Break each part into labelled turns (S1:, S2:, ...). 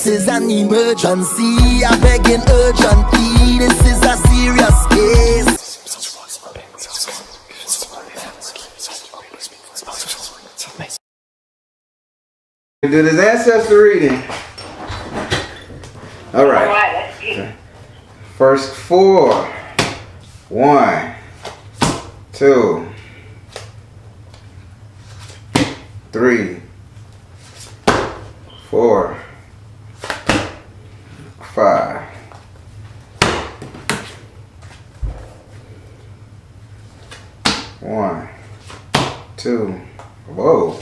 S1: is an emergency. I begging urgently. This is a serious case.
S2: We do this ancestor reading. All right. Okay. First 4. 1, 2, 3, 4, 5. 1, 2, whoa,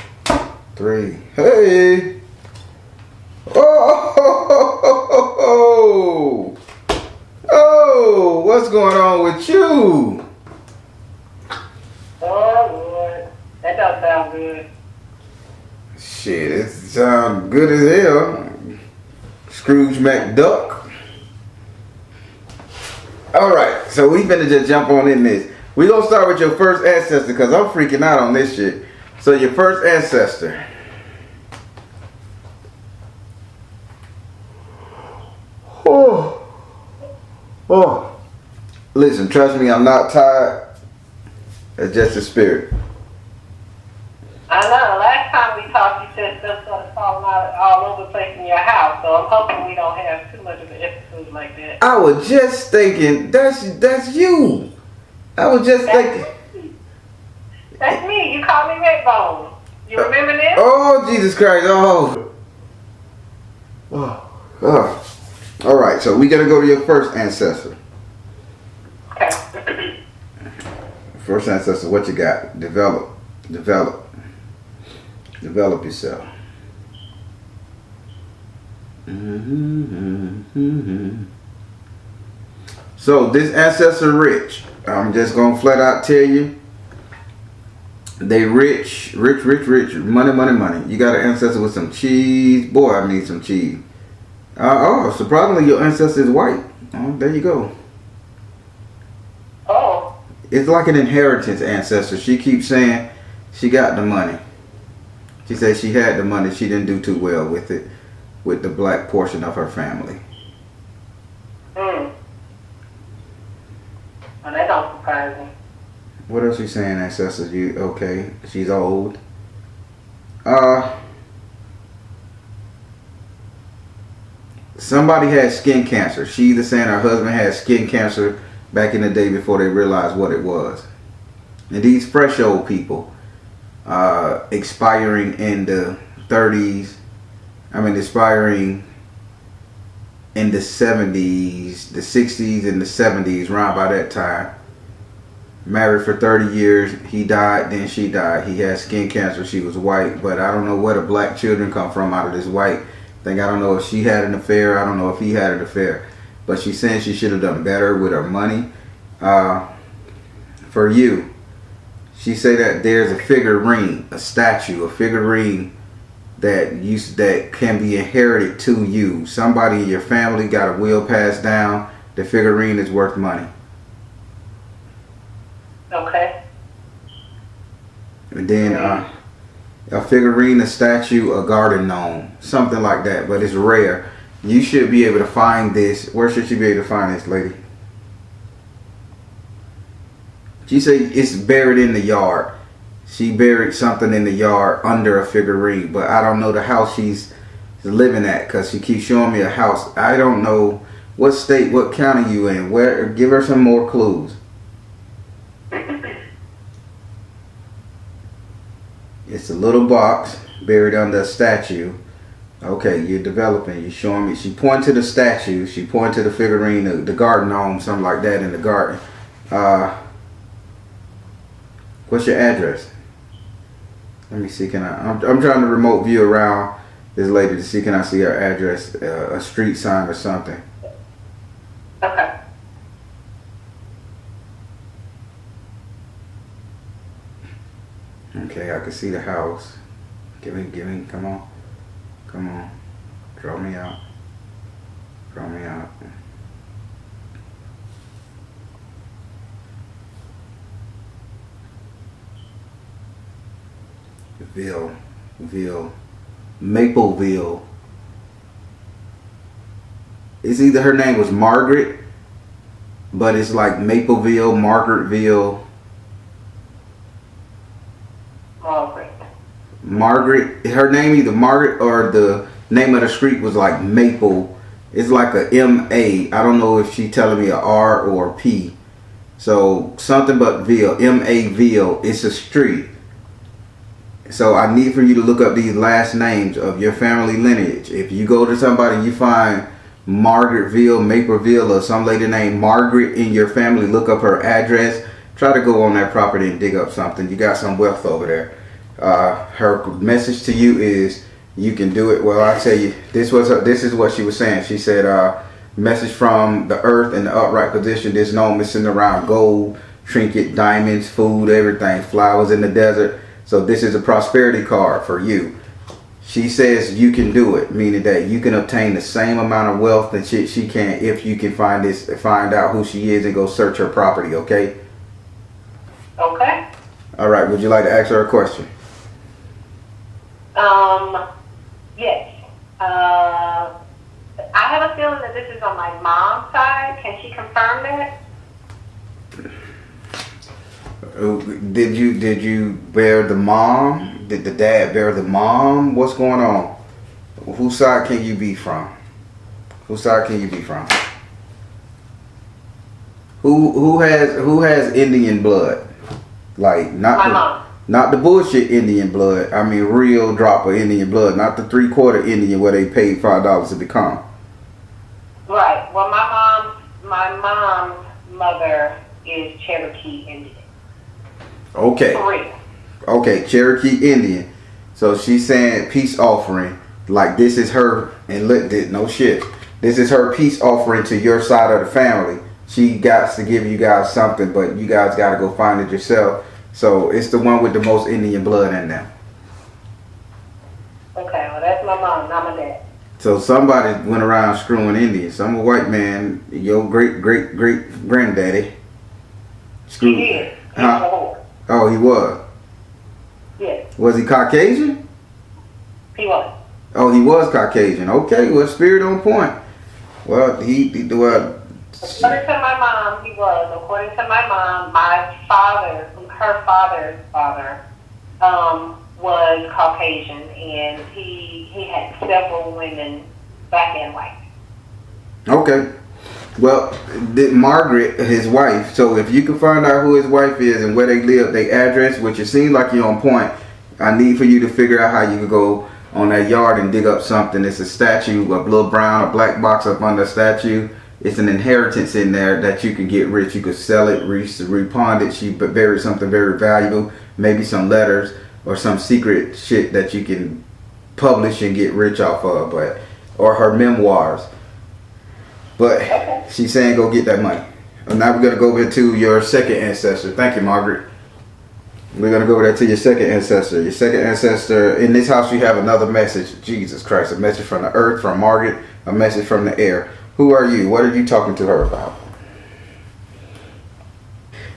S2: 3. Hey! Oh, what's going on with you?
S3: Oh, Lord. That don't sound good.
S2: Shit, it sounds good as hell. Scrooge McDuck. Alright, so we finna just jump on in this. We gonna start with your first ancestor because I'm freaking out on this shit. So your first ancestor. Oh. Listen, trust me, I'm not tired. It's just a spirit.
S3: I know. Last time we talked, you said stuff started falling out all over the place in your house. So I'm hoping we don't have too much of an episode like that.
S2: I was just thinking, that's you. I was just thinking.
S3: That's me. You call me Redbone. You remember this?
S2: Oh, Jesus Christ. Oh. All right, so we got to go to your first ancestor.
S3: Okay.
S2: First ancestor, what you got? Develop yourself. So this ancestor rich. I'm just gonna flat out tell you, they rich, money. You got an ancestor with some cheese, boy. I need some cheese. Surprisingly, your ancestor is white. Oh, there you go.
S3: Oh.
S2: It's like an inheritance ancestor. She keeps saying she got the money. She said she had the money. She didn't do too well with it, with the black portion of her family.
S3: Well, that don't surprise me.
S2: What else you saying, ancestor? You okay? She's old. Somebody had skin cancer. She either saying her husband had skin cancer back in the day before they realized what it was. And these fresh old people, expiring in the 30s, expiring in the 70s, the 60s and the 70s, around by that time. Married for 30 years, he died, then she died. He had skin cancer, she was white, but I don't know where the black children come from out of this white thing. I don't know if she had an affair, I don't know if he had an affair. But she's saying she should have done better with her money. For you, she say that there's a figurine, a statue, a figurine that can be inherited to you. Somebody in your family got a will passed down. The figurine is worth money.
S3: Okay.
S2: And then a figurine, a statue, a garden gnome, something like that, but it's rare. You should be able to find this. Where should you be able to find this, lady? She said it's buried in the yard. She buried something in the yard under a figurine, but I don't know the house she's living at because she keeps showing me a house. I don't know what state, what county you in. Where? Give her some more clues. It's a little box buried under a statue. Okay, you're developing. You're showing me. She pointed to the statue. She pointed to the figurine, the garden gnome, something like that in the garden. What's your address? Let me see. I'm trying to remote view around this lady to see. Can I see her address? A street sign or something.
S3: Okay.
S2: Okay, I can see the house. Give me, come on. Draw me out. Mapleville. It's either her name was Margaret, but it's like Mapleville, Margaretville. Margaret. Her name either Margaret or the name of the street was like Maple. It's like a M-A. I don't know if she telling me a R or a P. So something but Ville. M-A-Ville. It's a street. So I need for you to look up these last names of your family lineage. If you go to somebody and you find Margaretville, Mapleville, or some lady named Margaret in your family, look up her address. Try to go on that property and dig up something. You got some wealth over there. Her message to you is you can do it. Well, I tell you, this is what she was saying. She said, message from the earth in the upright position. There's no missing around gold, trinket, diamonds, food, everything, flowers in the desert. So this is a prosperity card for you. She says you can do it, meaning that you can obtain the same amount of wealth that she can if you can find out who she is and go search her property, okay?
S3: Okay.
S2: All right, would you like to ask her a question?
S3: Yes. I have a feeling that this is on my mom's side. Can she confirm that?
S2: Did you bear the mom? Did the dad bear the mom? What's going on? Whose side can you be from? Whose side can you be from? Who has Indian blood? Like
S3: My mom.
S2: Not the bullshit Indian blood. I mean real drop of Indian blood, not the 3/4 Indian where they paid $5 to become.
S3: Right. Well, my mom's mother is Cherokee Indian.
S2: Okay.
S3: For real.
S2: Okay, Cherokee Indian. So she's saying peace offering. Like this is her, and look, no shit. This is her peace offering to your side of the family. She got to give you guys something, but you guys got to go find it yourself. So it's the one with the most Indian blood in them.
S3: Okay, well that's my mom, not my dad.
S2: So somebody went around screwing Indians. Some white man, your great granddaddy.
S3: He did. He was a whore.
S2: Oh, he was.
S3: Yes,
S2: Was he Caucasian?
S3: he was.
S2: Oh, he was Caucasian. Okay, well, spirit on point. Well,
S3: According to my mom, he was. According to my mom, her father's father, was Caucasian, and he had several women, black and white.
S2: Okay. Well, Margaret, his wife, so if you can find out who his wife is and where they live, their address, which it seems like you're on point, I need for you to figure out how you can go on that yard and dig up something. It's a statue, a little brown, a black box up under a statue. It's an inheritance in there that you can get rich. You could sell it, repawn it. She buried something very valuable, maybe some letters or some secret shit that you can publish and get rich off of, or her memoirs. But she's saying go get that money. And now we're going to go over to your second ancestor. Thank you, Margaret. We're going to go over there to your second ancestor. Your second ancestor, in this house you have another message. Jesus Christ, a message from the earth, from Margaret, a message from the air. Who are you? What are you talking to her about?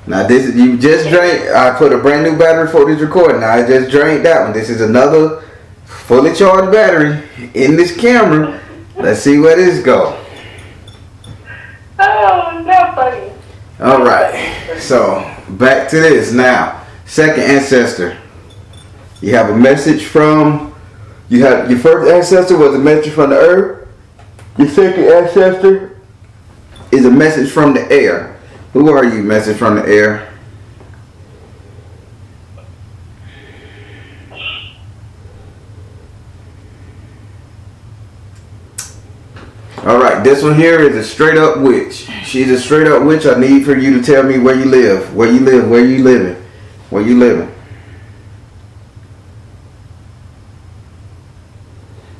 S2: Now this, you just drank, I put a brand new battery for this recording. Now I just drank that one. This is another fully charged battery in this camera. Let's see where this goes.
S3: Oh, that's funny.
S2: All right, so back to this now. Second ancestor. You have a message from, you have your first ancestor was a message from the earth. Your second ancestor is a message from the air. Who are you, message from the air? All right, this one here is a straight up witch. She's a straight up witch. I need for you to tell me where you live. Where you live, where you living. Where you living.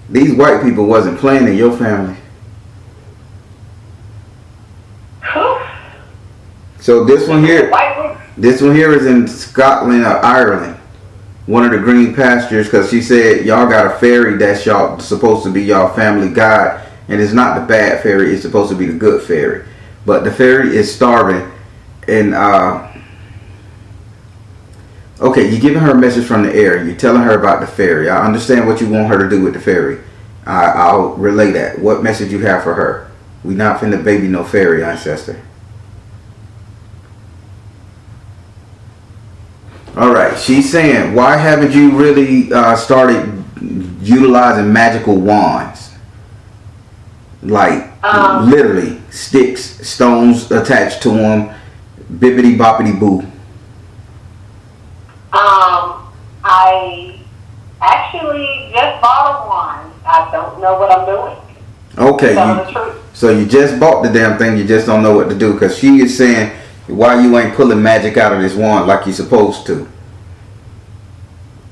S2: These white people wasn't playing in your family. So this one here is in Scotland or Ireland. One of the green pastures, because she said y'all got a fairy that's y'all supposed to be y'all family god. And it's not the bad fairy, it's supposed to be the good fairy. But the fairy is starving. And okay, you're giving her a message from the air. You're telling her about the fairy. I understand what you want her to do with the fairy. I'll relay that. What message you have for her? We not finna baby no fairy, Ancestor. Alright, she's saying, why haven't you really started utilizing magical wands? Like, literally, sticks, stones attached to them, bippity boppity boo.
S3: I actually just bought a wand. I don't know what I'm doing.
S2: Okay, so you just bought the damn thing, you just don't know what to do, because she is saying, why you ain't pulling magic out of this wand like you're supposed to?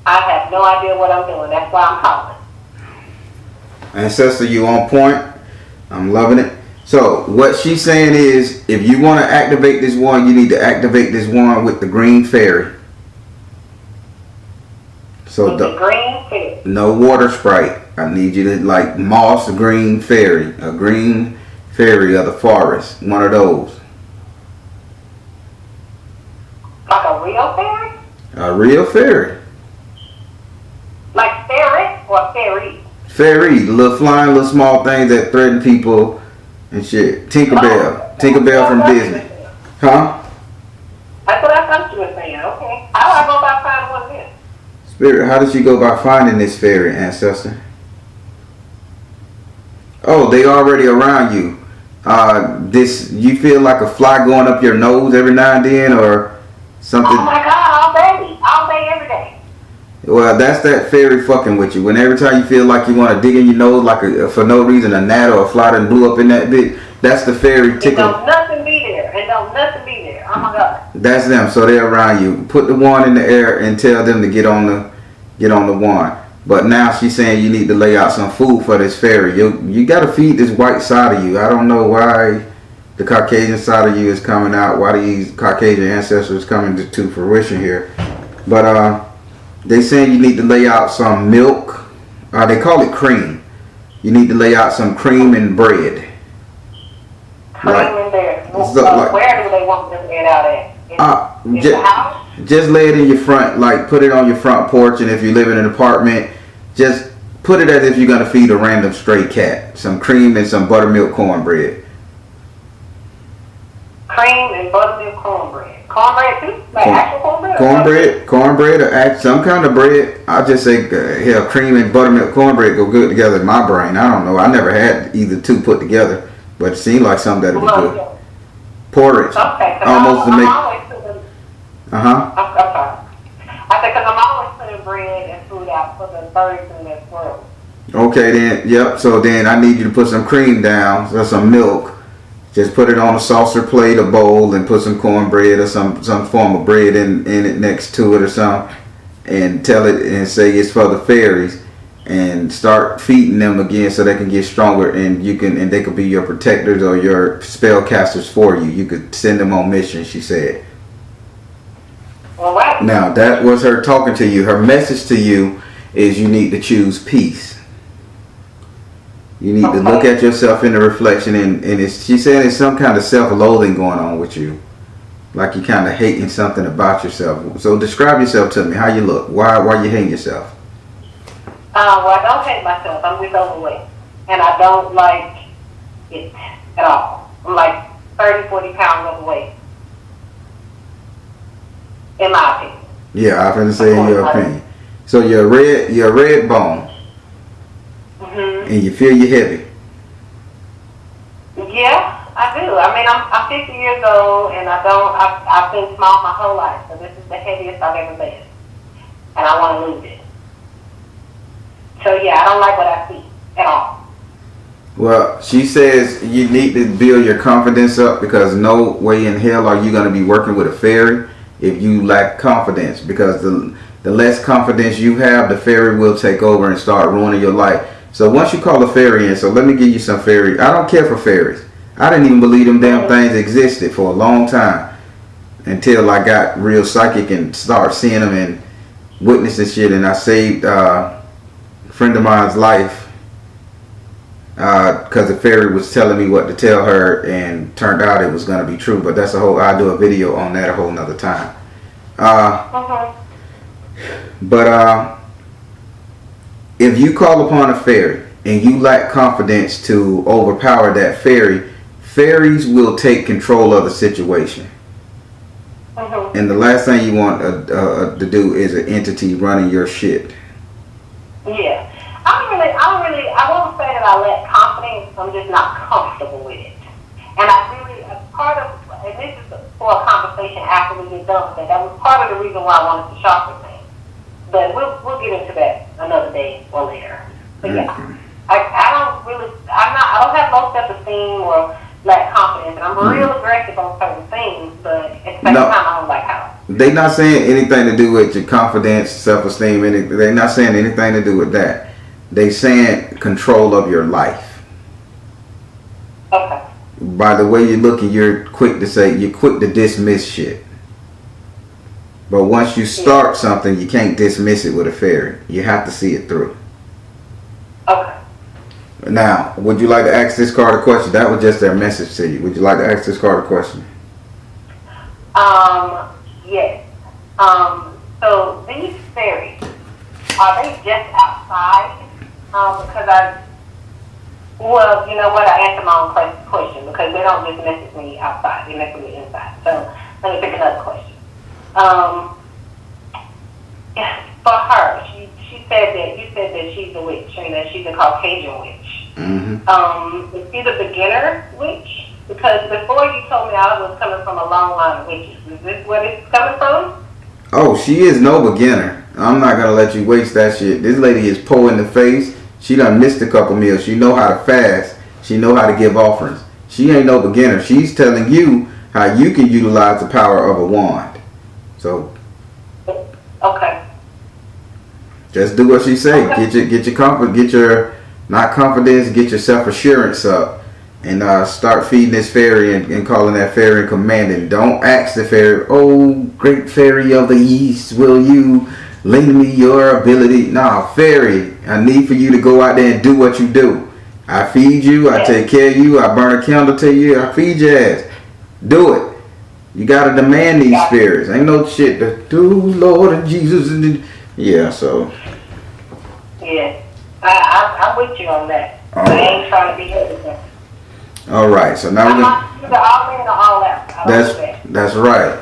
S3: I have no idea what I'm doing. That's why I'm calling.
S2: Ancestor, you on point. I'm loving it. So what she's saying is, if you want to activate this wand, you need to activate this wand with the green fairy. So
S3: with the green fairy.
S2: No water sprite. I need you to like moss green fairy, a green fairy of the forest, one of those.
S3: Like a real fairy?
S2: A real fairy.
S3: Like fairy or fairy?
S2: Fairy, little flying, little small things that threaten people and shit. Tinkerbell. Tinkerbell from Disney. Huh?
S3: That's what I thought you were saying. Okay. How do I go about finding one of them?
S2: Spirit, how did you go about finding this fairy, Ancestor? Oh, they already around you. You feel like a fly going up your nose every now and then, or something?
S3: Oh my God, all day, every day.
S2: Well, that's that fairy fucking with you. When every time you feel like you want to dig in your nose, like for no reason, a gnat or a fly that blew up in that bit, that's the fairy tickle.
S3: And don't nothing be there. Oh my God.
S2: That's them. So they're around you. Put the wand in the air and tell them to get on the wand. But now she's saying you need to lay out some food for this fairy. You got to feed this white side of you. I don't know why the Caucasian side of you is coming out. Why these Caucasian ancestors coming to fruition here. But they saying you need to lay out some milk. They call it cream. You need to lay out some cream and bread.
S3: Cream and bread. Where do they want them to lay it out at? In the house?
S2: Just lay it in your front, like put it on your front porch, and if you live in an apartment, just put it as if you're going to feed a random stray cat. Some cream and some buttermilk cornbread.
S3: Cream and buttermilk cornbread. Cornbread too? Like actual cornbread?
S2: Cornbread or some kind of bread. I just say, hell, cream and buttermilk cornbread go good together in my brain. I don't know. I never had either two put together, but it seemed like something that would be good. Porridge.
S3: Okay.
S2: Almost to make.
S3: I'm sorry. I said, because I'm always putting bread and food out for the birds in this world.
S2: Okay, then. Yep. So then I need you to put some cream down, or some milk. Just put it on a saucer plate, a bowl, and put some cornbread or some form of bread in it next to it or something. And tell it and say it's for the fairies. And start feeding them again so they can get stronger, and they could be your protectors or your spellcasters for you. You could send them on missions, she said.
S3: All right.
S2: Now that was her talking to you. Her message to you is you need to choose peace. You need to look at yourself in the reflection, and she said it's some kind of self-loathing going on with you. Like you kind of hating something about yourself. So describe yourself to me. How you look. Why you hating yourself?
S3: Well, I don't hate myself. I'm just overweight. And I don't like it at all. I'm like 30, 40 pounds overweight. In my opinion.
S2: Yeah, I was going to say in your opinion. So you're a red bone.
S3: Mm-hmm.
S2: And you feel you're heavy.
S3: Yeah, I do. I mean, I'm 50 years old, and I've been small my whole life. So this is the heaviest I've ever been. And I want to lose it. So yeah, I don't like what I see at all.
S2: Well, she says you need to build your confidence up, because no way in hell are you going to be working with a fairy if you lack confidence, because the less confidence you have, the fairy will take over and start ruining your life. So once you call a fairy in, so let me give you some fairy. I don't care for fairies. I didn't even believe them damn things existed for a long time until I got real psychic and started seeing them and witnessing shit, and I saved friend of mine's life because the fairy was telling me what to tell her, and turned out it was going to be true. But that's I'll do a video on that a whole nother time. But if you call upon a fairy and you lack confidence to overpower that fairy, fairies will take control of the situation.
S3: Mm-hmm.
S2: And the last thing you want to do is an entity running your shit.
S3: Yeah. I won't say that I lack confidence. I'm just not comfortable with it. And and this is for a conversation after we get done with that. That was part of the reason why I wanted to shop with things. But we'll get into that another day or later. But yeah, I don't have low self-esteem or lack confidence, and I'm real aggressive on certain things, but at the same time, I don't like how.
S2: They're not saying anything to do with your confidence, self-esteem, they're not saying anything to do with that. They saying control of your life.
S3: Okay.
S2: By the way you're looking, you're quick to dismiss shit. But once you start something, you can't dismiss it with a fairy. You have to see it through.
S3: Okay.
S2: Now, would you like to ask this card a question? That was just their message to you. Would you like to ask this card a question?
S3: Yes. So these fairies, are they just outside? Because well, you know what? I answered my own question because they don't just mess with me outside; they mess with me inside. So let me pick another question. For her, you said that she's a witch and that she's a Caucasian witch.
S2: Mm-hmm.
S3: Is she the beginner witch? Because before you told me I was coming from a long line of witches. Is this where it's coming from?
S2: Oh, she is no beginner. I'm not gonna let you waste that shit. This lady is poor in the face. She done missed a couple meals. She know how to fast. She know how to give offerings. She ain't no beginner. She's telling you how you can utilize the power of a wand. So,
S3: okay.
S2: Just do what she say.
S3: Okay.
S2: Get your not confidence, get your self-assurance up, and start feeding this fairy and calling that fairy and commanding. Don't ask the fairy, oh, great fairy of the east, will you lend me your ability? Nah, fairy, I need for you to go out there and do what you do. I feed you, I take care of you, I burn a candle to you, I feed your ass. Do it. You gotta demand these spirits. Ain't no shit to do, Lord and Jesus. Yeah, so.
S3: Yeah, I'm with you on that. I ain't trying to be hesitant.
S2: All right, so now we're gonna.
S3: Either all in or all out.
S2: That's right.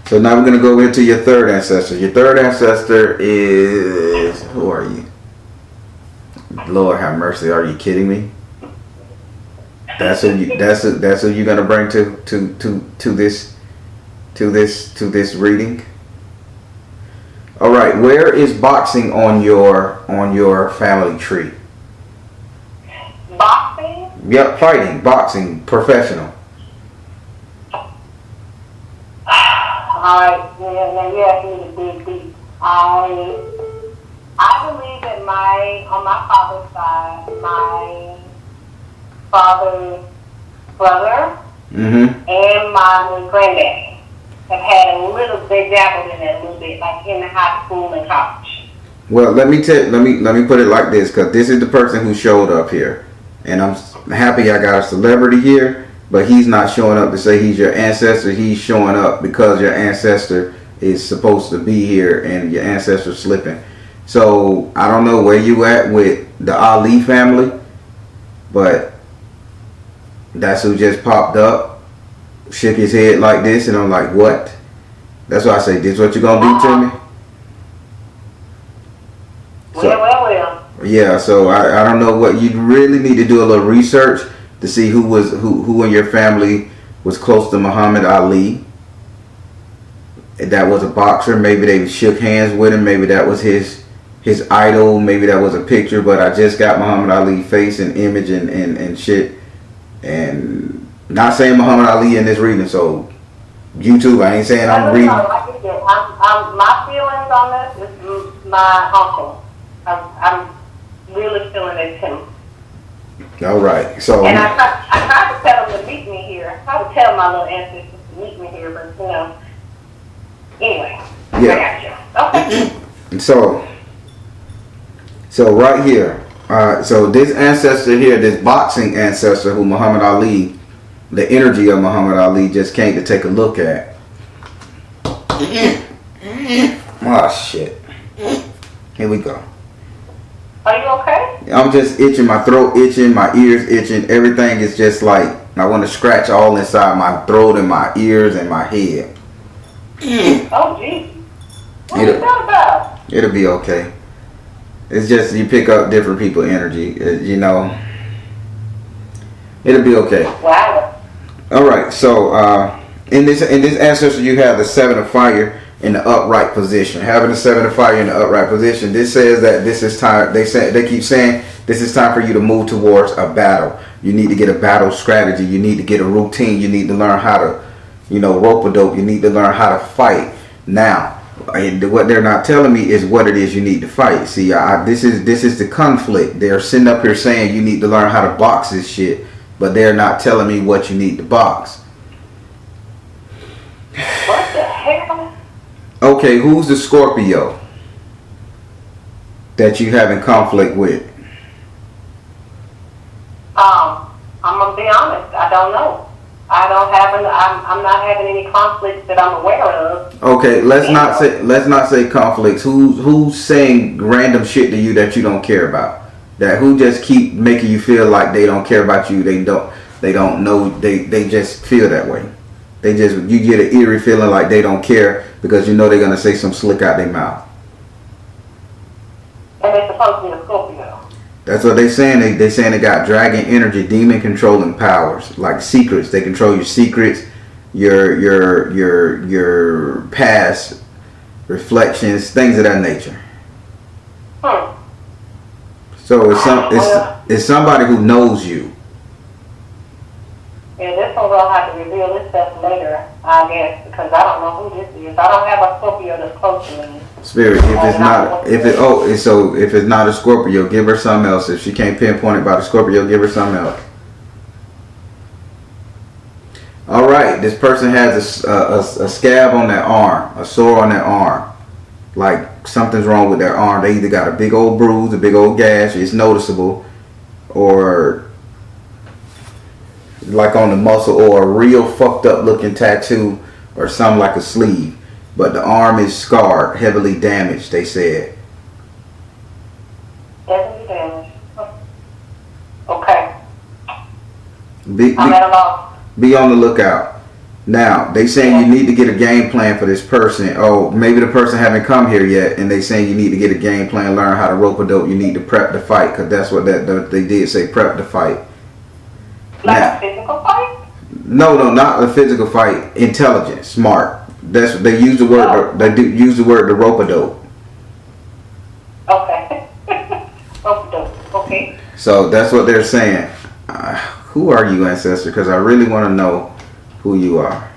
S2: So now we're gonna go into your third ancestor. Your third ancestor is, who are you? Lord have mercy. Are you kidding me? That's who you're gonna bring to this reading. All right, where is boxing on your family tree?
S3: Boxing?
S2: Yep, fighting, boxing, professional.
S3: Alright, you asked me to dig deep. I believe that on my father's side, my father's brother and my granddaddy have had a little bit dabbled in that a little bit, like in the high school and college.
S2: Well, let me put it like this, because this is the person who showed up here, and I'm happy I got a celebrity here, but he's not showing up to say he's your ancestor. He's showing up because your ancestor is supposed to be here and your ancestor's slipping. So I don't know where you at with the Ali family, but that's who just popped up, shook his head like this, and I'm like, what? That's why I say, this what you gonna do to me?
S3: Well.
S2: Yeah, so I don't know what you really need to do a little research to see who in your family was close to Muhammad Ali. That was a boxer. Maybe they shook hands with him. Maybe that was his idol. Maybe that was a picture. But I just got Muhammad Ali face and image and shit. And not saying Muhammad Ali in this reading. So YouTube, I ain't saying I'm reading.
S3: My feelings on this is my uncle. I'm really feeling it's him.
S2: All right. So.
S3: And I tried to tell him to meet me here. I tried to tell my little ancestors to meet me here, but anyway.
S2: Yeah.
S3: I got you. Okay.
S2: So right here. So this ancestor here, this boxing ancestor who Muhammad Ali, the energy of Muhammad Ali just came to take a look at. Oh shit. Here we go.
S3: Are you okay?
S2: I'm just itching, my throat itching, my ears itching. Everything is just like, I want to scratch all inside my throat and my ears and my head.
S3: Oh, geez. What is that about?
S2: It'll be okay. It's just you pick up different people's energy, you know. It'll be okay.
S3: Wow.
S2: All right. So in this ancestor, you have the 7 of fire in the upright position. Having the 7 of fire in the upright position, this says that this is time. They keep saying this is time for you to move towards a battle. You need to get a battle strategy. You need to get a routine. You need to learn how to, rope-a-dope. You need to learn how to fight now. And what they're not telling me is what it is you need to fight. See, this is the conflict. They're sitting up here saying you need to learn how to box this shit, but they're not telling me what you need to box.
S3: What the hell?
S2: Okay, who's the Scorpio that you having conflict with?
S3: I'm gonna be honest. I don't know. I'm not having any conflicts that I'm aware of.
S2: Okay, let's not say conflicts. Who's saying random shit to you that you don't care about? That who just keep making you feel like they don't care about you? They don't know. They just feel that way. You get an eerie feeling like they don't care because you know they're gonna say some slick out their mouth.
S3: And they're supposed to be a Scorpio.
S2: That's what they're saying. They saying they got dragon energy, demon controlling powers, like secrets. They control your secrets, your past reflections, things of that nature. So it's somebody who knows you.
S3: Yeah, this one will have to reveal this stuff later, I guess, because I don't know who this is. I don't have a Scorpio that's close to me.
S2: Spirit, if it's not a Scorpio, give her something else. If she can't pinpoint it by the Scorpio, give her something else. All right, this person has a scab on their arm, a sore on their arm, like something's wrong with their arm. They either got a big old bruise, a big old gash, it's noticeable, or like on the muscle, or a real fucked up looking tattoo, or something like a sleeve. But the arm is scarred, heavily damaged, they said.
S3: Heavily damaged. Okay.
S2: I'm
S3: at a loss.
S2: Be on the lookout. Now, they saying you need to get a game plan for this person. Oh, maybe the person haven't come here yet, and they saying you need to get a game plan, learn how to rope-a-dope. You need to prep to fight, because that's what they did say, prep to fight.
S3: Like a physical fight?
S2: No, not a physical fight. Intelligent, smart. They use the word. They do use the word the rope-a-dope.
S3: Okay. Rope-a-dope. Okay.
S2: So that's what they're saying. Who are you, Ancestor? Because I really want to know who you are.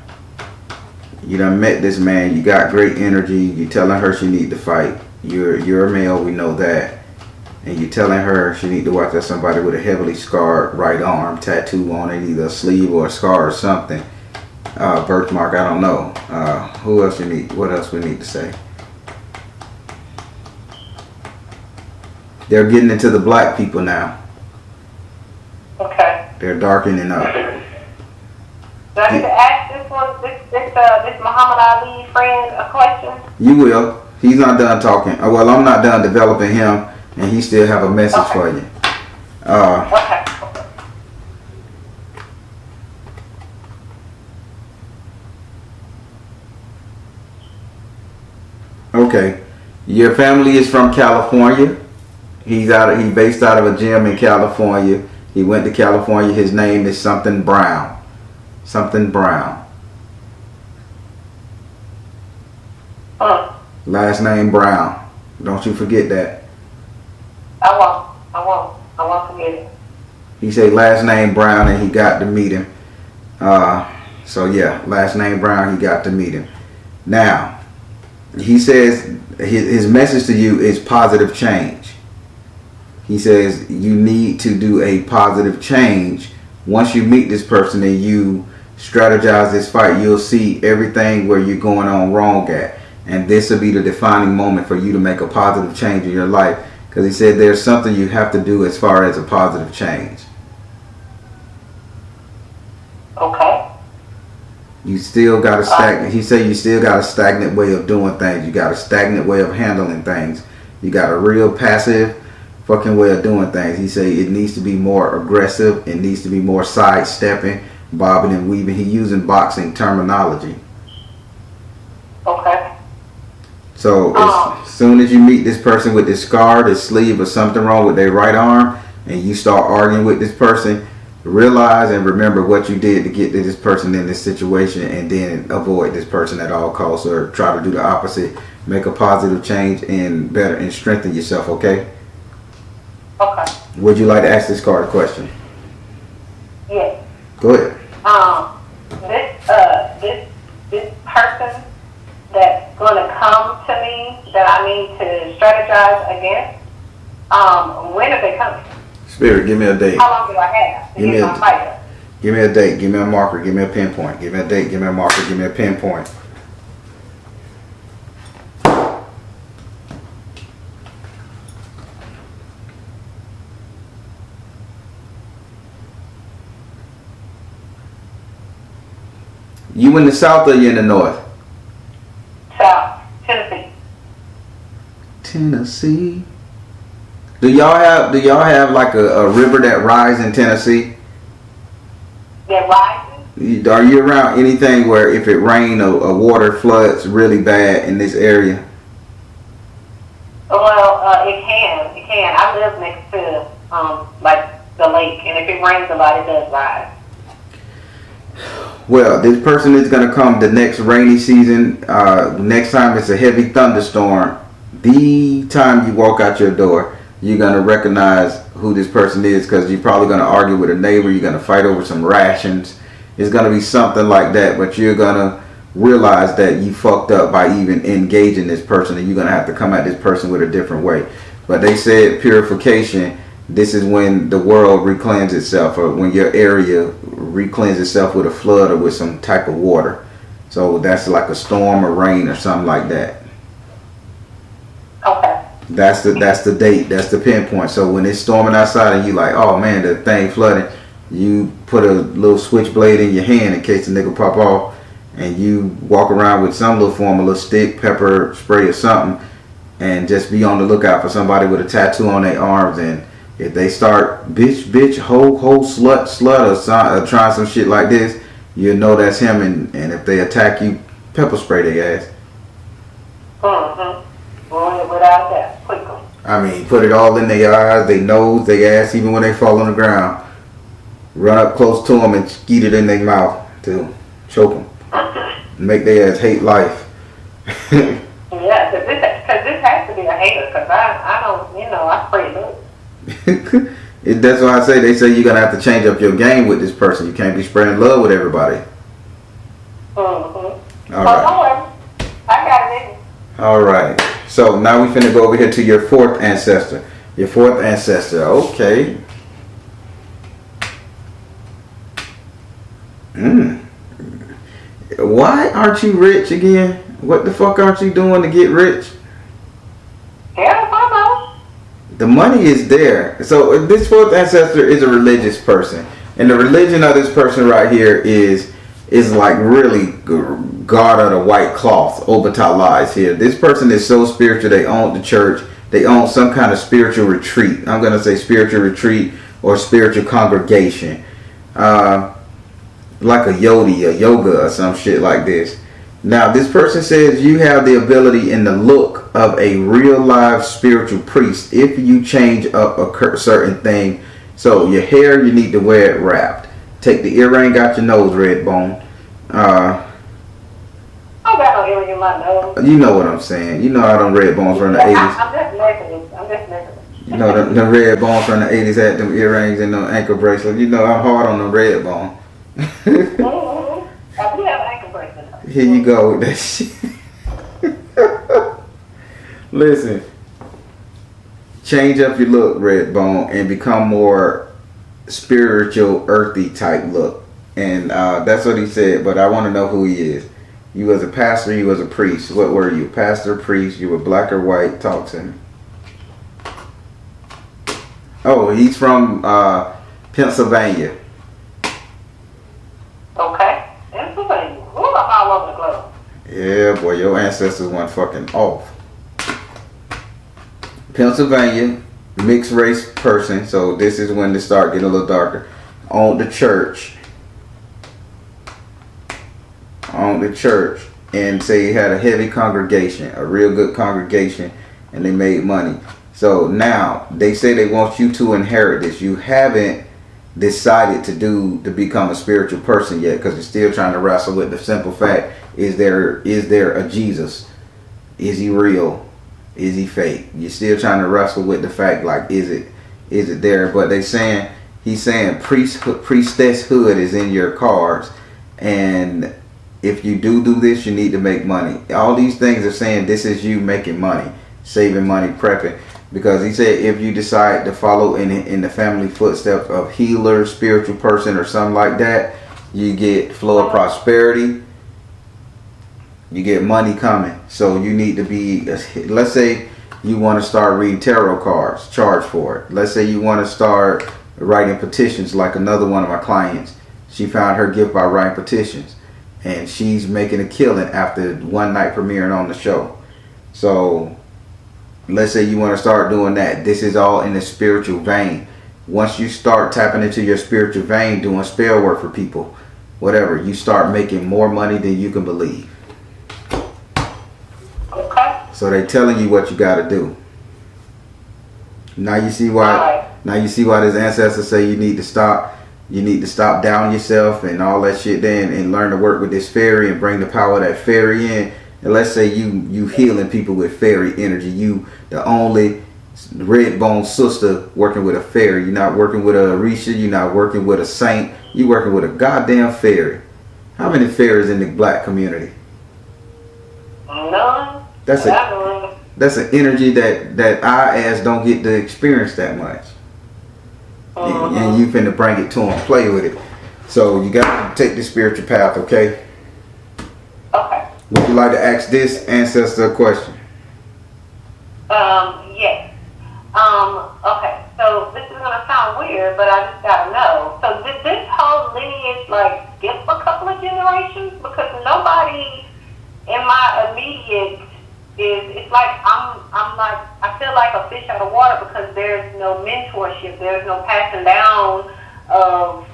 S2: You done met this man. You got great energy. You telling her she need to fight. You're a male. We know that. And you telling her she need to watch out somebody with a heavily scarred right arm, tattoo on it, either a sleeve or a scar or something. Birthmark, I don't know. Who else you need? What else we need to say? They're getting into the black people now.
S3: Okay.
S2: They're darkening up.
S3: Do I need to ask this Muhammad Ali friend a question?
S2: You will. He's not done talking. Well, I'm not done developing him, and he still have a message for you.
S3: Okay.
S2: Okay. Your family is from California. He's based out of a gym in California. He went to California. His name is something Brown. Something Brown. Last name Brown. Don't you forget that.
S3: I won't forget it.
S2: He said last name Brown, and he got to meet him. So yeah, last name Brown, he got to meet him. Now, he says his message to you is positive change. He says you need to do a positive change. Once you meet this person and you strategize this fight, you'll see everything where you're going on wrong at. And this will be the defining moment for you to make a positive change in your life. Because he said there's something you have to do as far as a positive change.
S3: Okay.
S2: You still got a stagnant. He said you still got a stagnant way of doing things. You got a stagnant way of handling things. You got a real passive fucking way of doing things. He say it needs to be more aggressive. It needs to be more sidestepping, bobbing and weaving. He using boxing terminology.
S3: Okay.
S2: So as soon as you meet this person with this scar, this sleeve, or something wrong with their right arm, and you start arguing with this person, realize and remember what you did to get to this person in this situation, and then avoid this person at all costs, or try to do the opposite. Make a positive change and better and strengthen yourself. Okay.
S3: Okay.
S2: Would you like to ask this card a question?
S3: Yes.
S2: Go ahead.
S3: This person that's going to come to me that I need to strategize against, when are they coming?
S2: Spirit, give me a date.
S3: How long do I have to get my fighter?
S2: Give me a date. Give me a marker. Give me a pinpoint. Give me a date. Give me a marker. Give me a pinpoint. You in the south or you in the north?
S3: South, Tennessee.
S2: Tennessee. Do y'all have like a river that rises in Tennessee?
S3: That rises?
S2: Are you around anything where if it rains, a water floods really bad in this area?
S3: Well, it can. I live next to like the lake, and if it rains a lot, it does rise.
S2: Well, this person is going to come the next rainy season. Next time it's a heavy thunderstorm, the time you walk out your door, you're going to recognize who this person is, because you're probably going to argue with a neighbor. You're going to fight over some rations. It's going to be something like that, but you're going to realize that you fucked up by even engaging this person, and you're going to have to come at this person with a different way. But they said purification, this is when the world reclaims itself, or when your area reclaims itself with a flood or with some type of water. So that's like a storm or rain or something like that.
S3: Okay.
S2: That's the date. That's the pinpoint. So when it's storming outside and you like, oh man, the thing flooding, you put a little switchblade in your hand in case the nigga pop off, and you walk around with some little form, a little stick, pepper spray or something, and just be on the lookout for somebody with a tattoo on their arms. And if they start bitch, hoe, slut, or trying some shit like this, you'll know that's him. And if they attack you, pepper spray their ass.
S3: Without that, quickly.
S2: I mean, put it all in their eyes, their nose, their ass, even when they fall on the ground. Run up close to them and skeet it in their mouth to choke them. Make their ass hate life.
S3: Yeah, because this has to be a hater, because I don't, I spray love.
S2: That's why I say, they say you're going to have to change up your game with this person. You can't be spraying love with everybody. All right.
S3: Don't worry. I got it.
S2: All right. So now we finna go over here to your fourth ancestor. Your fourth ancestor. Okay. Why aren't you rich again? What the fuck aren't you doing to get rich?
S3: Yeah, I know.
S2: The money is there. So this fourth ancestor is a religious person. And the religion of this person right here is like really God of the white cloth, Obata lies here. This person is so spiritual, they own the church. They own some kind of spiritual retreat. I'm going to say spiritual retreat or spiritual congregation. Like a yoga or some shit like this. Now, this person says you have the ability and the look of a real live spiritual priest if you change up a certain thing. So your hair, you need to wear it wrapped. Take the earring out your nose, red bone.
S3: I don't got no earring in my nose.
S2: You know what I'm saying. You know how them red bones from the 80s.
S3: I'm just messing.
S2: You know the red bones from the 80s had them earrings and them ankle bracelets. You know I'm hard on the red bone.
S3: I do have an ankle bracelet.
S2: Here you go with that shit. Listen. Change up your look, red bone, and become more spiritual, earthy type look. And that's what he said, but I want to know who he is. You was a pastor, you was a priest. What were you? Pastor, priest, you were black or white? Talk to me. Oh, he's from Pennsylvania.
S3: Okay. Pennsylvania. Ooh, I'm all over the globe.
S2: Yeah, boy, your ancestors went fucking off. Pennsylvania, mixed race person. So this is when they start getting a little darker. Owned the church. And say he had a heavy congregation, a real good congregation, and they made money. So now they say they want you to inherit this. You haven't decided to become a spiritual person yet, because you're still trying to wrestle with the simple fact: is there a Jesus? Is he real? Is he fake? You're still trying to wrestle with the fact, like, is it there? But he's saying priestesshood is in your cards, and if you do this, you need to make money. All these things are saying this is you making money, saving money, prepping. Because he said if you decide to follow in the family footsteps of healer, spiritual person, or something like that, you get flow of prosperity. You get money coming. So you need to be, let's say you want to start reading tarot cards, charge for it. Let's say you want to start writing petitions, like another one of my clients. She found her gift by writing petitions. And she's making a killing after one night premiering on the show. So let's say you want to start doing that. This is all in the spiritual vein. Once you start tapping into your spiritual vein, doing spell work for people, whatever, you start making more money than you can believe.
S3: Okay.
S2: So they're telling you what you got to do. Now you see why. Now you see why this ancestor say you need to stop. You need to stop down yourself and all that shit then, and learn to work with this fairy and bring the power of that fairy in. And let's say you healing people with fairy energy. You the only red bone sister working with a fairy. You're not working with a Orisha. You're not working with a saint. You're working with a goddamn fairy. How many fairies in the black community?
S3: None.
S2: That's an energy that our ass don't get to experience that much. And you finna bring it to them, play with it. So you got to take the spiritual path, okay?
S3: Okay.
S2: Would you like to ask this ancestor a question?
S3: Yes. Okay. So this is gonna sound weird, but I just gotta know. So did this whole lineage like skip a couple of generations? Because nobody in my immediate it's like I'm like I feel like a fish out of water, because there's no mentorship, there's no passing down of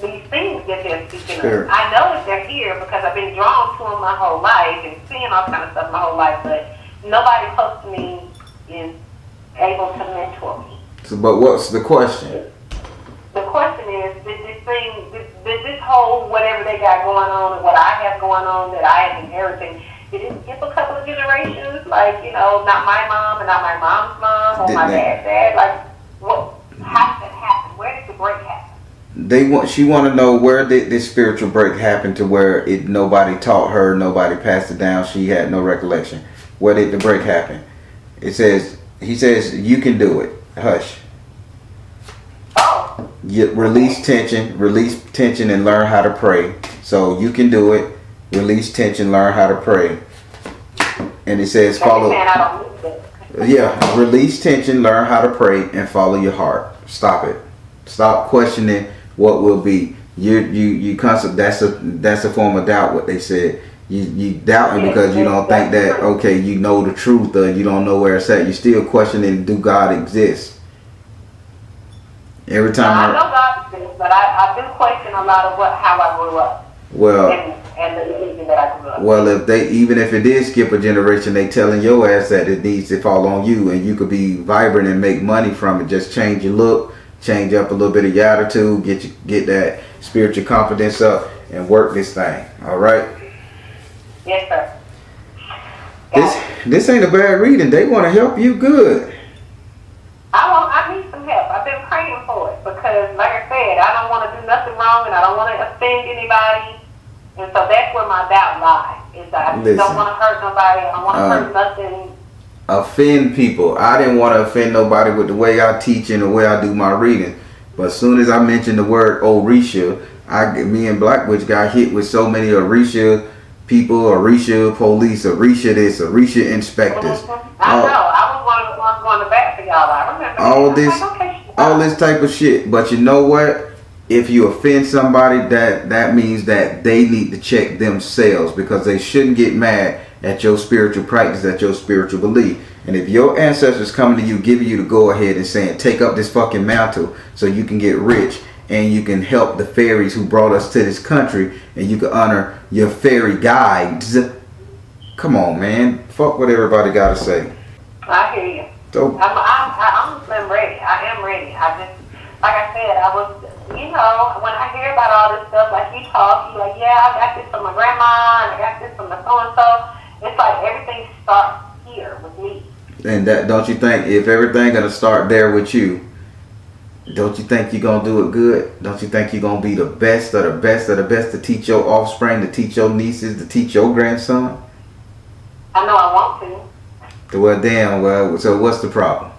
S3: these things that they're speaking
S2: Sure.
S3: of. I know that they're here because I've been drawn to them my whole life and seeing all kind of stuff my whole life, but nobody close to me is able to mentor me.
S2: So, but what's the question?
S3: The question is, did this whole whatever they got going on and what I have going on that I am inheriting, did it skip a couple of generations? Like, you know, not my mom and not my mom's mom or my dad's dad. Like, what? How did that happen? Where did the break happen?
S2: She want to know, where did this spiritual break happen to where nobody taught her, nobody passed it down, she had no recollection. Where did the break happen? He says you can do it. Hush.
S3: Oh.
S2: Release tension and learn how to pray. So you can do it. Release tension, learn how to pray. And it says follow. Yeah, release tension, learn how to pray, and follow your heart. Stop it. Stop questioning what will be. You concept that's a form of doubt. What they said. You doubting because you don't think that, okay, you know the truth, or you don't know where it's at. You still questioning, do God exist? Every time
S3: I know God exists, but I do question a lot of how I grew up.
S2: Well,
S3: and the religion that I grew up.
S2: Well, even if it did skip a generation, they telling your ass that it needs to fall on you, and you could be vibrant and make money from it. Just change your look, change up a little bit of your attitude, get that spiritual confidence up, and work this thing. All right.
S3: Yes, sir.
S2: This ain't a bad reading. They want to help you good.
S3: I need some help. I've been praying for it because, like I said, I don't want to do nothing wrong and I don't want to offend anybody. And so that's where my doubt lies. Is that I don't want to hurt nobody. I don't want to hurt nothing.
S2: Offend people. I didn't want to offend nobody with the way I teach and the way I do my reading. But as soon as I mentioned the word Orisha, me and Black Witch got hit with so many Orisha people, Orisha police, Orisha this, Orisha inspectors.
S3: I know. I was one of the ones going to bat for y'all. I remember.
S2: All this type of shit. But you know what? If you offend somebody, that means that they need to check themselves, because they shouldn't get mad at your spiritual practice, at your spiritual belief. And if your ancestors coming to you, giving you the go ahead and saying, take up this fucking mantle so you can get rich and you can help the fairies who brought us to this country and you can honor your fairy guides. Come on, man. Fuck what everybody got to say.
S3: I hear you.
S2: So,
S3: I'm ready. I am ready. I just, like I said, I was, you know, when I hear about all this stuff, like you talk, you like, yeah, I got this from my grandma, and I got this from the so-and-so. It's like everything starts here with me.
S2: And that, don't you think, if everything gonna start there with you, don't you think you're gonna do it good? Don't you think you're gonna be the best of the best of the best to teach your offspring, to teach your nieces, to teach your grandson?
S3: I know I want to.
S2: Well, damn, well, so what's the problem?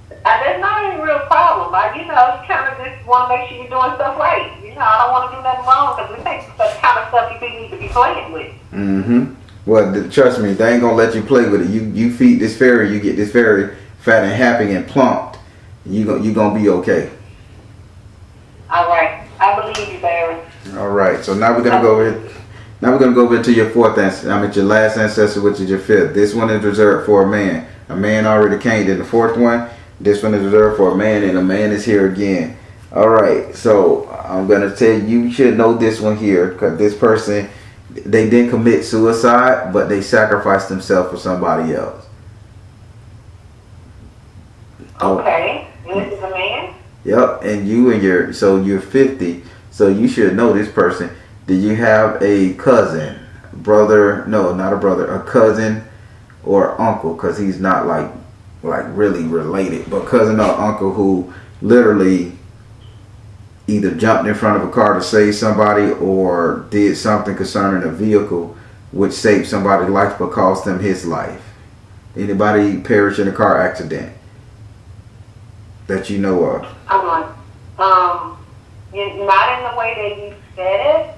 S3: There's not any real problem, but you know, you kind of just want to make sure you're doing stuff right. You know, I don't want to do nothing wrong because we think that kind of stuff you need to be playing with.
S2: Mm-hmm. Well, trust me, they ain't gonna let you play with it. You feed this fairy, you get this fairy fat and happy and plumped. You gonna be okay.
S3: All right, I believe you, Barry.
S2: All right, so now we're gonna go over. Now we're gonna go over to your fourth ancestor. I mean, your last ancestor, which is your fifth. This one is reserved for a man. A man already came. Then the fourth one. This one is reserved for a man, and a man is here again. All right, so I'm gonna tell you, you should know this one here, because this person, they didn't commit suicide, but they sacrificed themselves for somebody else.
S3: Okay, this is a man.
S2: Yep, and you're 50, so you should know this person. Do you have a cousin, brother? No, not a brother, a cousin or uncle, because he's not like really related, but cousin or uncle who literally either jumped in front of a car to save somebody or did something concerning a vehicle which saved somebody's life but cost them his life. Anybody perish in a car accident that you know of?
S3: Not in the way that you said it,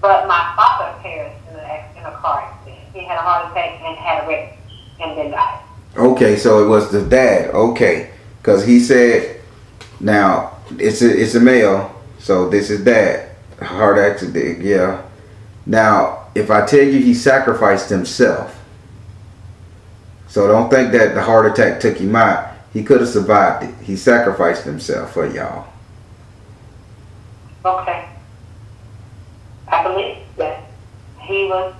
S3: but my father perished in a car accident. He had a heart attack and had a wreck and then died.
S2: Okay, so it was the dad. Okay, because he said, now it's a male, so this is dad. Heart accident, yeah. Now, if I tell you he sacrificed himself, so don't think that the heart attack took him out. He could have survived it. He sacrificed himself for y'all.
S3: Okay. I believe that he would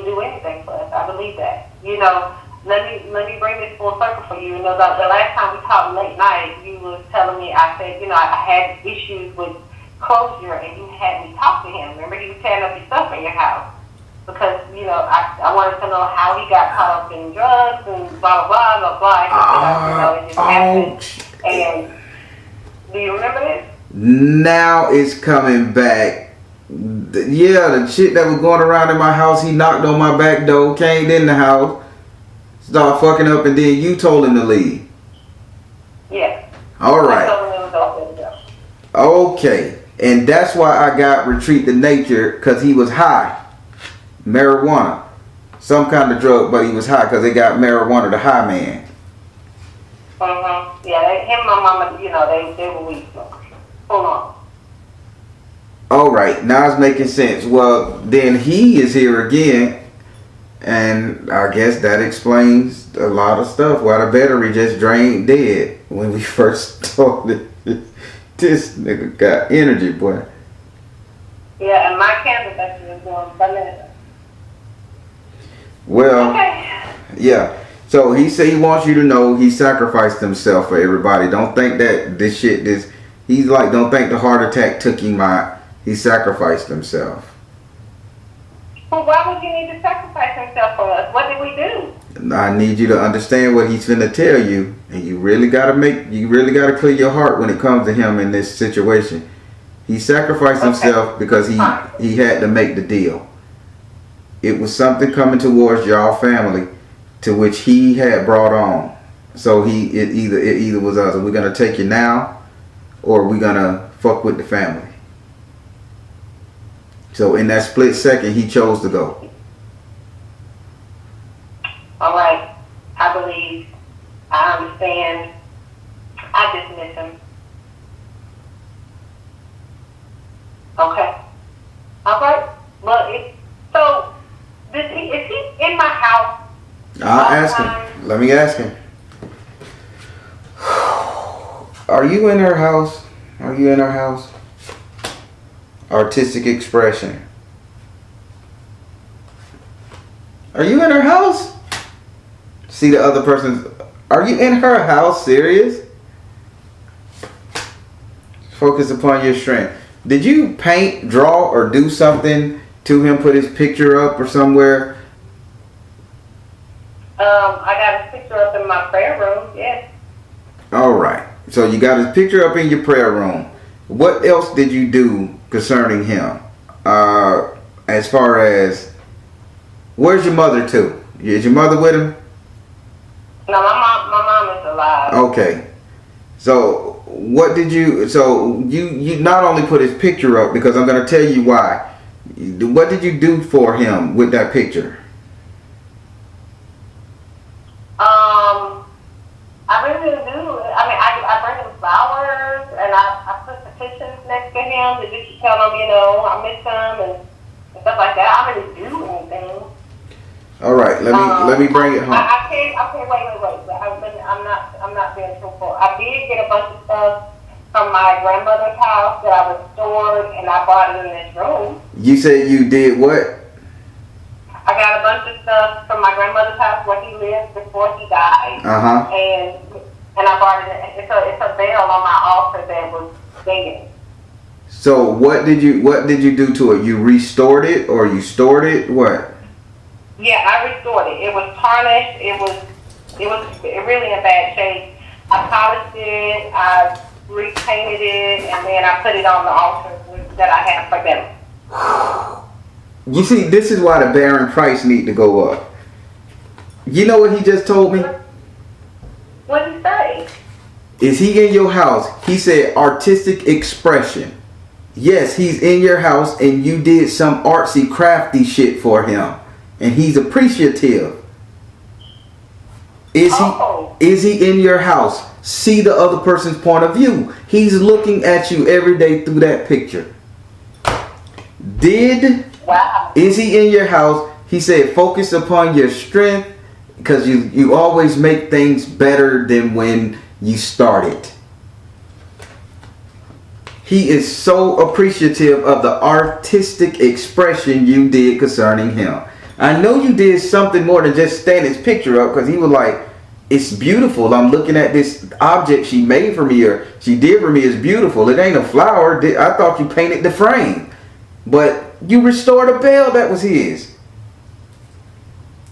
S3: do anything for us. I believe that. You know, let me bring this full circle for you. You know, the last time we talked late night, you was telling me, I said, you know, I had issues with closure, and you had me talk to him. Remember, he was tearing up your stuff in your house because, you know, I wanted to know how he got caught up in drugs and blah blah blah blah blah. It just happened. And do you remember this?
S2: Now it's coming back. Yeah, the shit that was going around in my house, he knocked on my back door, came in the house, started fucking up, and then you told him to leave.
S3: Yeah.
S2: All right. Okay. And that's why I got retreat to nature, because he was high. Marijuana. Some kind of drug, but he was high because they got marijuana, the high man.
S3: Yeah, him and my mama, you know, they were weed smokers. Hold on.
S2: All right, now it's making sense. Well, then he is here again, and I guess that explains a lot of stuff. Why the battery just drained dead when we first started. This nigga got energy, boy.
S3: Yeah, and my candle battery is going bananas.
S2: Well,
S3: okay.
S2: Yeah. So he said he wants you to know he sacrificed himself for everybody. Don't think that he's like, don't think the heart attack took him out. He sacrificed himself.
S3: Well, why would you need to sacrifice himself for us? What did we do?
S2: I need you to understand what he's finna tell you, and you really gotta clear your heart when it comes to him in this situation. He sacrificed himself because he had to make the deal. It was something coming towards y'all family, to which he had brought on. So it either was us. Are we gonna take you now, or are we gonna fuck with the family? So in that split second, he chose to go.
S3: All right. I believe. I understand. I dismiss him. Okay. All right. Well, is he in my house?
S2: I'll ask him. Let me ask him. Are you in her house? Are you in her house? Artistic expression. Are you in her house? See the other person's. Are you in her house? Serious? Focus upon your strength. Did you paint, draw, or do something to him? Put his picture up or somewhere?
S3: I got his picture up in my prayer room. Yes.
S2: All right. So you got his picture up in your prayer room. What else did you do concerning him? As far as, where's your mother too? Is your mother with him?
S3: No, my mom is alive.
S2: Okay. So what did you? So you not only put his picture up, because I'm gonna tell you why. What did you do for him with that picture?
S3: I really didn't do it. I mean, I bring him flowers and I put petitions next to him to just tell him, you know, I miss him and stuff like that. I didn't do anything.
S2: All right, let me bring it home.
S3: I can't. Wait. I'm not being truthful. I did get a bunch of stuff from my grandmother's house that I restored and I brought it in this room.
S2: You said you did what?
S3: I got a bunch of stuff from my grandmother's house where he lived before he died. And I brought it in. It's a veil on my altar that was dead.
S2: So what did you do to it? You restored it or you stored it? What?
S3: Yeah, I restored it. It was tarnished. It was really in bad shape. I polished it. I repainted it, and then I put it on the altar that I have for them.
S2: You see, this is why the barren price need to go up. You know what he just told me?
S3: What did he say?
S2: Is he in your house? He said artistic expression. Yes, he's in your house and you did some artsy crafty shit for him. And he's appreciative. Is he in your house? See the other person's point of view. He's looking at you every day through that picture.
S3: Wow.
S2: Is he in your house? He said focus upon your strength, because you always make things better than when you started. He is so appreciative of the artistic expression you did concerning him. I know you did something more than just stand his picture up, because he was like, it's beautiful. I'm looking at this object she made for me, or she did for me. It's beautiful. It ain't a flower. I thought you painted the frame. But you restored a veil that was his.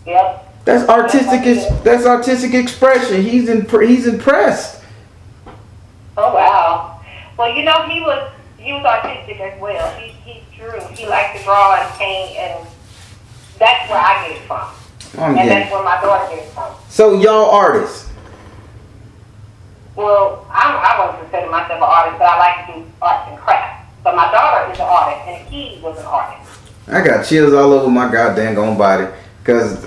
S3: Yep.
S2: That's artistic expression. He's impressed.
S3: Oh wow. Well, you know, he was artistic as well. He drew. He liked to draw and paint, and that's where I get it from. And that's where my daughter gets it from.
S2: So y'all artists?
S3: Well, I wouldn't consider myself an artist, but I like to do arts and crafts. But my daughter is an artist, and he was an artist. I
S2: got chills all over my goddamn body. Because,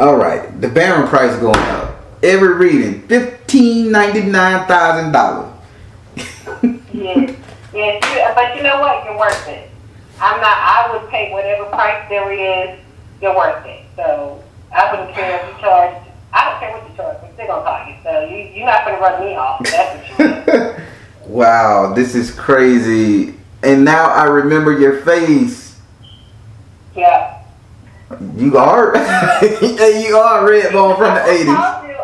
S2: all right, the barren price is going up. Every reading, $1,599,000.
S3: Yes. But you know what? You're worth it. I would pay whatever price there is. You're worth it. So I wouldn't care if you charge. I don't care what you charge. I'm still gonna call you. So you're not gonna run me off. That's what you mean.
S2: Wow, this is crazy. And now I remember your face.
S3: Yeah.
S2: You are. You are Redbone from the 80s.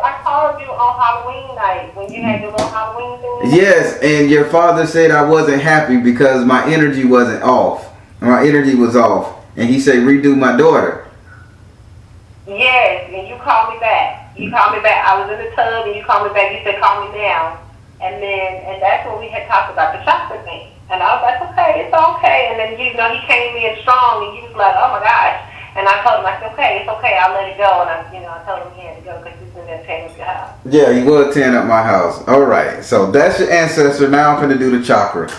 S3: I called you on Halloween night when you had your little Halloween thing.
S2: Yes, and your father said I wasn't happy because my energy wasn't off. My energy was off. And he said, redo my daughter.
S3: Yes, and you called me back. I was in the tub and you called me back. You said, call me now. And that's when we had talked about the chakra thing. And I was like, okay, it's okay. And then, you know, he came in strong and he was like, oh my gosh. And I told him, I said, okay, it's okay, I'll let it go. And I told him he had to go because he's been there tearing up your house.
S2: Yeah, he was tearing up my house. All right, so that's your ancestor. Now I'm going to do the chakra.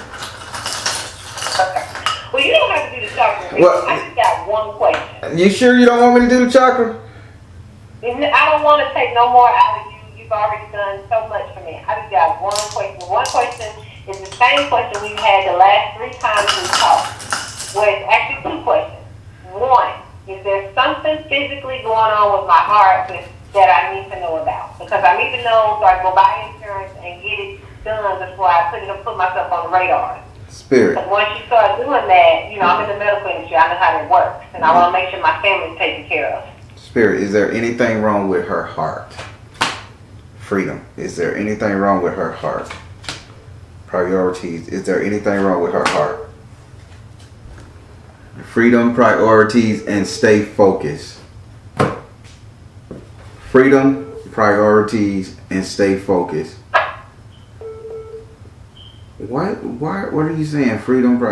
S3: Okay. Well, you don't have to do the chakra.
S2: Well,
S3: I just got one question.
S2: You sure you don't want me to do the chakra?
S3: I don't want to take no more out of you. You've already done so much for me. I just got one question. One question is the same question we've had the last 3 times we talked. Well, it's actually 2 questions. One, is there something something physically going on with my heart that I need to know about. Because I need to know so I can go buy insurance and get it done before I put myself on the radar.
S2: Spirit.
S3: Because once you start doing that, you know, I'm in the medical industry. I know how it works. And I want to make sure my family's taken care of.
S2: Spirit, is there anything wrong with her heart? Freedom, is there anything wrong with her heart? Priorities, is there anything wrong with her heart? Freedom, priorities, and stay focused. Freedom, priorities, and stay focused. What are you saying? Freedom,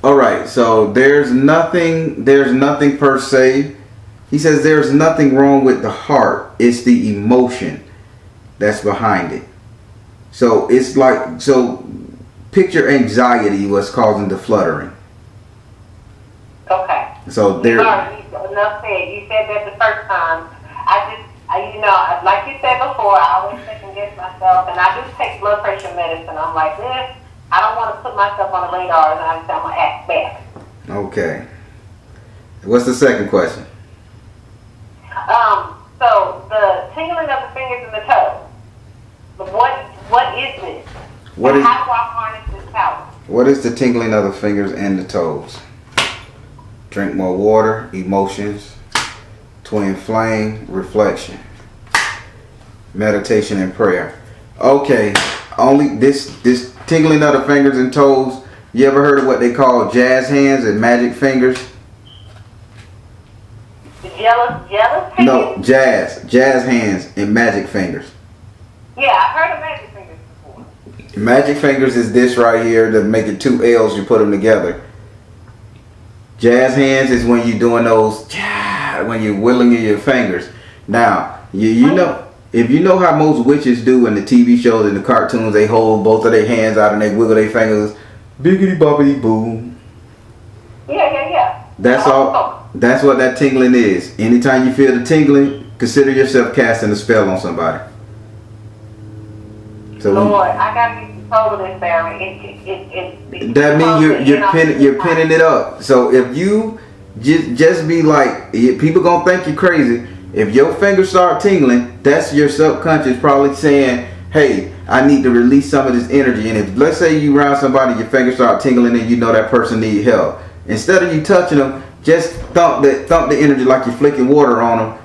S2: Alright, so there's nothing per se. He says there's nothing wrong with the heart. It's the emotion that's behind it. So it's like, so picture anxiety was causing the fluttering.
S3: Okay.
S2: So there.
S3: Enough said. You said that the first time. You know, like you said before, I always second guess myself, and I do take blood pressure medicine. I'm like, I don't want to put myself on the radar, and I'm going to act back. Okay.
S2: What's the second question?
S3: So the tingling of the fingers and the toes. What is this? How do I harness this power?
S2: What is the tingling of the fingers and the toes? Drink more water, emotions, twin flame, reflection, meditation and prayer. Okay, only this tingling of the fingers and toes. You ever heard of what they call jazz hands and magic fingers?
S3: Jealous hands?
S2: No, jazz hands and magic fingers.
S3: Yeah, I've heard of magic fingers before.
S2: Magic fingers is this right here to make it two L's. You put them together. Jazz hands is when you're doing those, when you're wiggling your fingers. Now, you know, if you know how most witches do in the TV shows and the cartoons, they hold both of their hands out and they wiggle their fingers, biggity boppity boom.
S3: Yeah.
S2: That's all. That's what that tingling is. Anytime you feel the tingling, consider yourself casting a spell on somebody. So
S3: Lord, I gotta get control of this, Barry.
S2: That means you're pinning it up. So if you just be like, people gonna think you're crazy. If your fingers start tingling, that's your subconscious probably saying, hey, I need to release some of this energy. And if, let's say you around somebody, your fingers start tingling and you know that person need help. Instead of you touching them, just thump the energy like you're flicking water on them.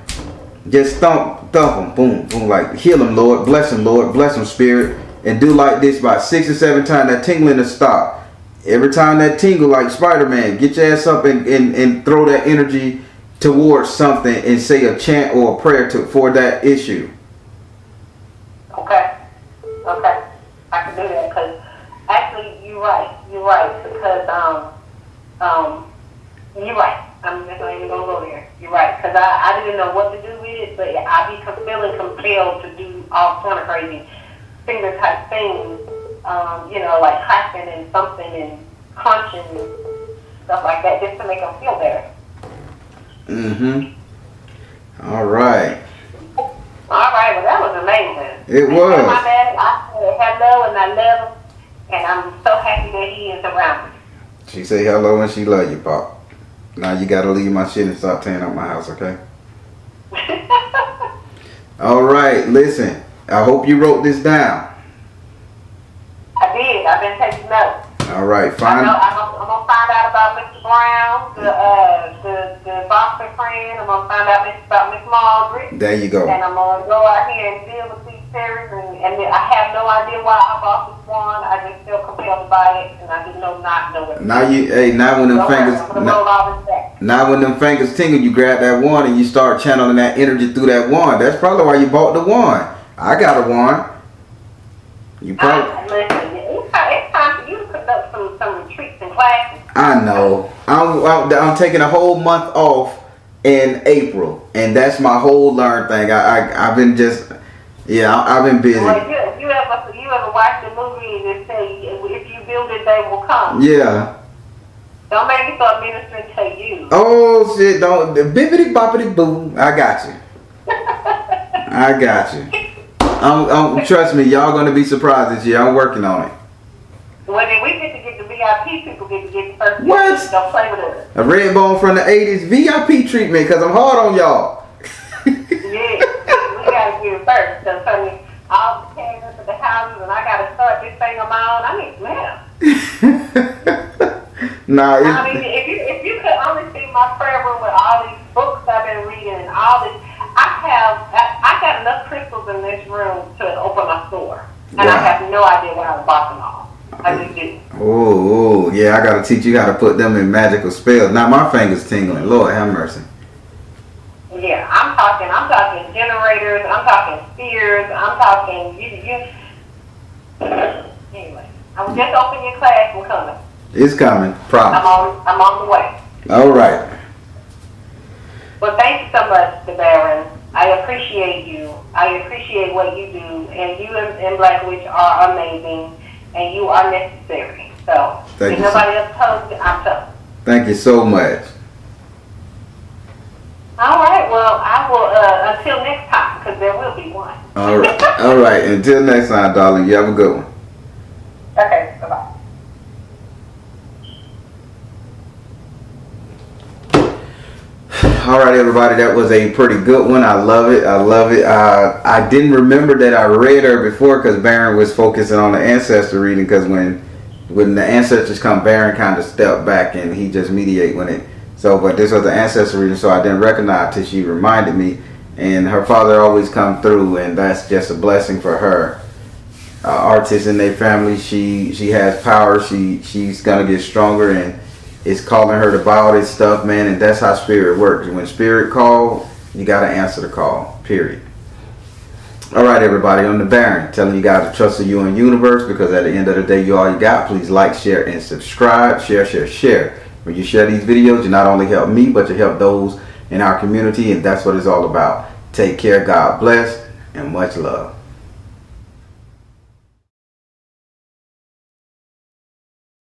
S2: Just thump them, boom, boom, like heal them, Lord, bless them, Spirit. And do like this about 6 or 7 times. That tingling to stop. Every time that tingle, like Spider-Man, get your ass up and throw that energy towards something and say a chant or a prayer for that issue.
S3: Okay. I can do that because actually you're right. Because you're right. I'm just not even gonna go there. You're right because I didn't know what to do with it, but I be feeling compelled to do all kind of crazy finger type things, you know, like clapping and thumping and crunching and stuff like that, just to make them feel better.
S2: All right.
S3: Well, that was amazing.
S2: It was.
S3: My dad, I said hello and I love him, and I'm so happy that he is around me.
S2: She say hello and she love you, Pop. Now you gotta leave my shit and stop tearing up my house, okay? All right, listen. I hope you wrote this down.
S3: I did. I've been taking notes.
S2: All right, fine.
S3: I'm gonna find out about Mr. Brown, the boxer friend. I'm gonna find out about Miss Margaret.
S2: There you go.
S3: And I'm gonna go out here and deal with these series. And I have no idea why I bought this one. I just feel compelled to buy it, and I just know it.
S2: Now when them fingers, now when them fingers tingle, you grab that wand and you start channeling that energy through that wand. That's probably why you bought the wand. I got a wand. You probably.
S3: Listen, it's time for you to conduct some retreats and classes.
S2: I know. I'm taking a whole month off in April, and that's my whole learn thing. I've been just, I've been busy.
S3: Well, you ever watch the movie that say if you build it, they will come?
S2: Yeah.
S3: Don't make me start ministering to you.
S2: Oh shit! Don't bippity boppity boom. I got you. I got you. Trust me, y'all gonna be surprised this year. I'm working on it.
S3: Well, then we get to be VIP people get to get the first
S2: What?
S3: ticket. Don't play with us.
S2: A red bone from the 80s VIP treatment because I'm hard on y'all.
S3: Yeah, we gotta get it first. So tell me all the cabinets at the houses, and I gotta start this thing on my own. I need some help.
S2: Nah,
S3: I mean, if you could only see my prayer room with all these books I've been reading and all this, I got enough crystals in this room to open my store, and I have no idea where I bought them all. I just do.
S2: Oh, yeah, I gotta teach you how to put them in magical spells. Now my fingers tingling. Lord have mercy.
S3: Yeah, I'm talking generators, I'm talking spheres, I'm talking you. Anyway, I'm just opening your class. We're coming.
S2: It's coming, promise.
S3: I'm on the way.
S2: All right.
S3: Well, thank you so much, the Baron. I appreciate you. I appreciate what you do, and you and Black Witch are amazing, and you are necessary. So,
S2: Thank
S3: if
S2: you,
S3: nobody else told you, I'm told.
S2: Thank you so much.
S3: All right. Well, I will until next time, because there will be one.
S2: All right. All right. Until next time, darling. You have a good one.
S3: Okay. Bye bye.
S2: All right, everybody. That was a pretty good one. I love it. I love it. I didn't remember that I read her before because Baron was focusing on the Ancestor reading. Because when the Ancestors come, Baron kind of stepped back and he just mediate when it. So, but this was the Ancestor reading, so I didn't recognize till she reminded me. And her father always come through, and that's just a blessing for her. Artists in their family, she has power. She's gonna get stronger, and it's calling her to buy all this stuff, man. And that's how spirit works. When spirit calls, you gotta answer the call. Period. All right, everybody. I'm the Baron, telling you guys to trust in you and universe, because at the end of the day, you all you got. Please like, share, and subscribe. Share. When you share these videos, you not only help me, but you help those in our community, and that's what it's all about. Take care, God bless, and much love.